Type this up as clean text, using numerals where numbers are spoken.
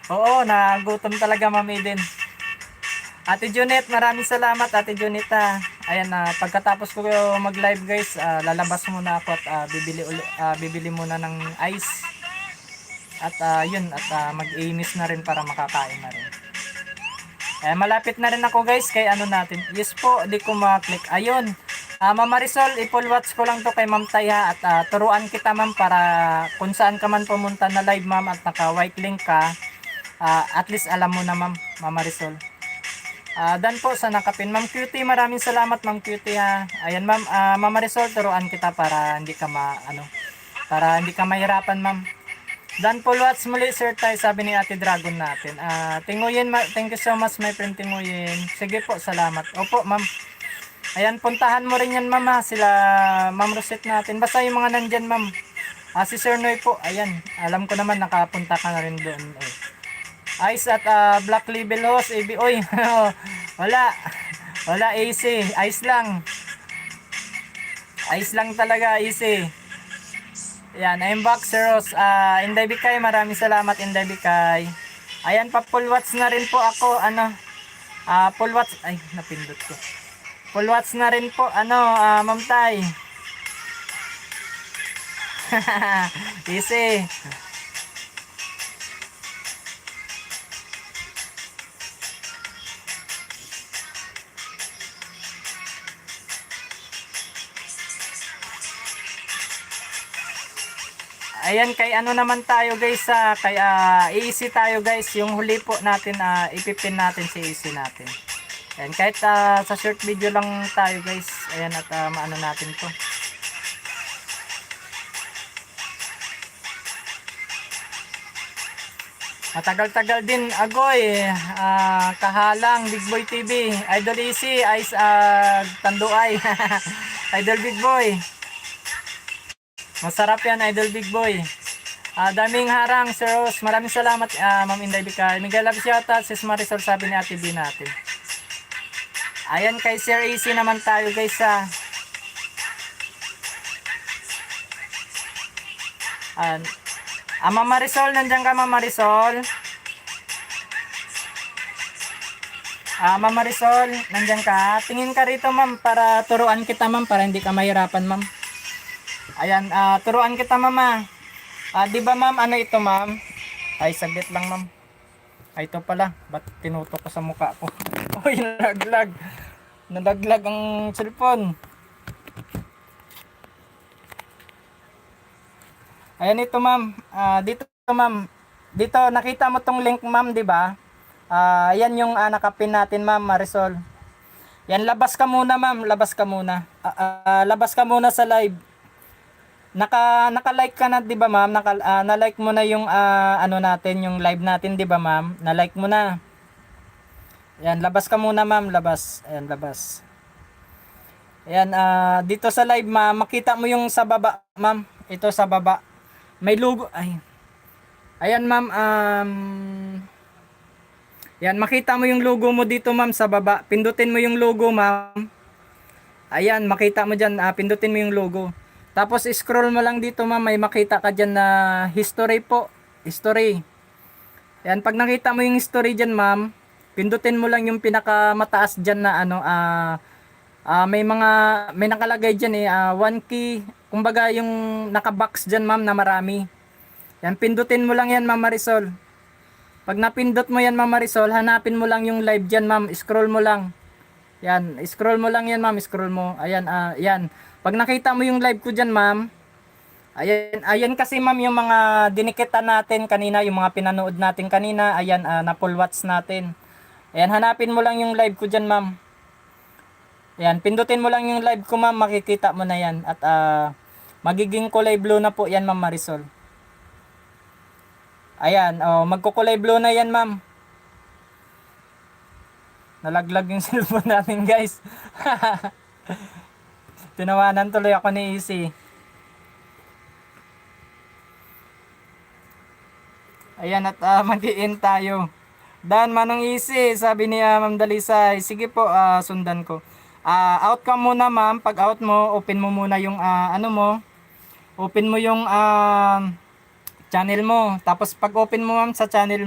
Oo, nagutom talaga Ma'am Eden. Ate Junet, maraming salamat Ate Junita. Ayan na pagkatapos ko mag-live guys, lalabas muna ako at bibili muna ng ice. At yun at mag-iimis na rin para makakain na rin. Malapit na rin ako guys kay ano natin. Yes po, di ko ma-click. Ayun. Ma'am Marisol, i-full watch ko lang to kay Ma'am Taya at turuan kita ma'am para kung saan ka man pumunta na live ma'am at naka white link ka, at least alam mo na ma'am, Ma'am Marisol. Dan po sa nakapin. Ma'am Cutie, maraming salamat Ma'am Cutie ha. Ayan ma'am, Ma'am Marisol, turuan kita para hindi ka para hindi ka mahirapan ma'am. Dan po watch muli sir tayo, sabi ni Ate Dragon natin. Tinguyin, thank you so much my friend Tinguyin. Sige po, salamat. Opo ma'am. Ayan, puntahan mo rin yan ma'am ha, sila Ma'am Rosette natin. Basta yung mga nandyan ma'am. Si Sir Noy po, ayan. Alam ko naman nakapunta ka na rin doon. Ice at Black Label Host, AB. Oy, wala. Wala AC, ice lang. Ice lang talaga, easy. Ayan, I'm back Sir Ross. Inday Bikay, maraming salamat Inday Bikay. Ayan, pa full watch na rin po ako. Full watch. Ay, napindot ko. Full watch na rin po. Ma'am Tay. Easy. Ayan, kay ano naman tayo guys, kay easy tayo guys. Yung huli po natin, ipipin natin si easy natin. Ayan, kahit sa short video lang tayo guys. Ayan, at maano natin to. Matagal-tagal din agoy. Kahalang Big Boy TV, Idol Easy, Ice Tanduay. Idol Big Boy. Masarap yan, Idol Big Boy. Daming harang, Sir Rose. Maraming salamat, Ma'am Inday Bikay. Miguel love shoutout, Sis Marisol, sabi ni Ate B natin. Ayan, kay Sir Easy naman tayo, guys, Ma'am Marisol, nandiyan ka, Ma'am Marisol? Ma'am Marisol, nandiyan ka? Tingin ka rito, ma'am, para turuan kita, ma'am, para hindi ka mahirapan, ma'am. Ayan, turuan kita mama. Di ba ma'am, ano ito ma'am? Ay, saglit lang ma'am. Ay, ito pala. Ba't tinutok ko sa mukha ko? Uy, nalaglag. Nalaglag ang cellphone. Ayan ito ma'am. Dito ma'am. Dito, nakita mo tong link ma'am, di ba? Yan yung nakapin natin ma'am, Marisol. Yan, labas ka muna ma'am. Labas ka muna. Labas ka muna sa live. Naka-like ka na 'di ba ma'am? Na-like mo na yung ano natin, yung live natin 'di ba ma'am? Na-like mo na. Ayun, labas ka muna ma'am, labas. Ayun, labas. Ayun, dito sa live ma'am, makita mo yung sa baba ma'am. Ito sa baba. May logo. Ay. Ayan ma'am, yan, makita mo yung logo mo dito ma'am sa baba. Pindutin mo yung logo ma'am. Ayan, makita mo diyan, pindutin mo yung logo. Tapos scroll mo lang dito ma'am, may makita ka dyan na history po. History. Yan, pag nakita mo yung history dyan ma'am, pindutin mo lang yung pinakamataas dyan na may nakalagay dyan 1 key. Kumbaga yung nakabox dyan ma'am na marami. Yan, pindutin mo lang yan ma'am Marisol. Pag napindot mo yan ma'am Marisol, hanapin mo lang yung live dyan ma'am, scroll mo lang. Yan, scroll mo lang yan ma'am, scroll mo. Ayan, yan. Pag nakita mo yung live ko dyan ma'am, ayan kasi ma'am yung mga dinikitan natin kanina, yung mga pinanood natin kanina, ayan, na full watch natin. Ayan, hanapin mo lang yung live ko dyan ma'am. Ayan, pindutin mo lang yung live ko ma'am, makikita mo na yan. At magiging kulay blue na po yan ma'am Marisol. Ayan, magkukulay blue na yan ma'am. Nalaglag yung cellphone natin guys. Tinawanan tuloy ako ni Easy. Ayan, at mag-i-in tayo. Dan, Manong Easy, sabi ni Ma'am Dalisay. Sige po, sundan ko. Out ka muna ma'am. Pag out mo, open mo muna yung ano mo. Open mo yung channel mo. Tapos pag open mo ma'am sa channel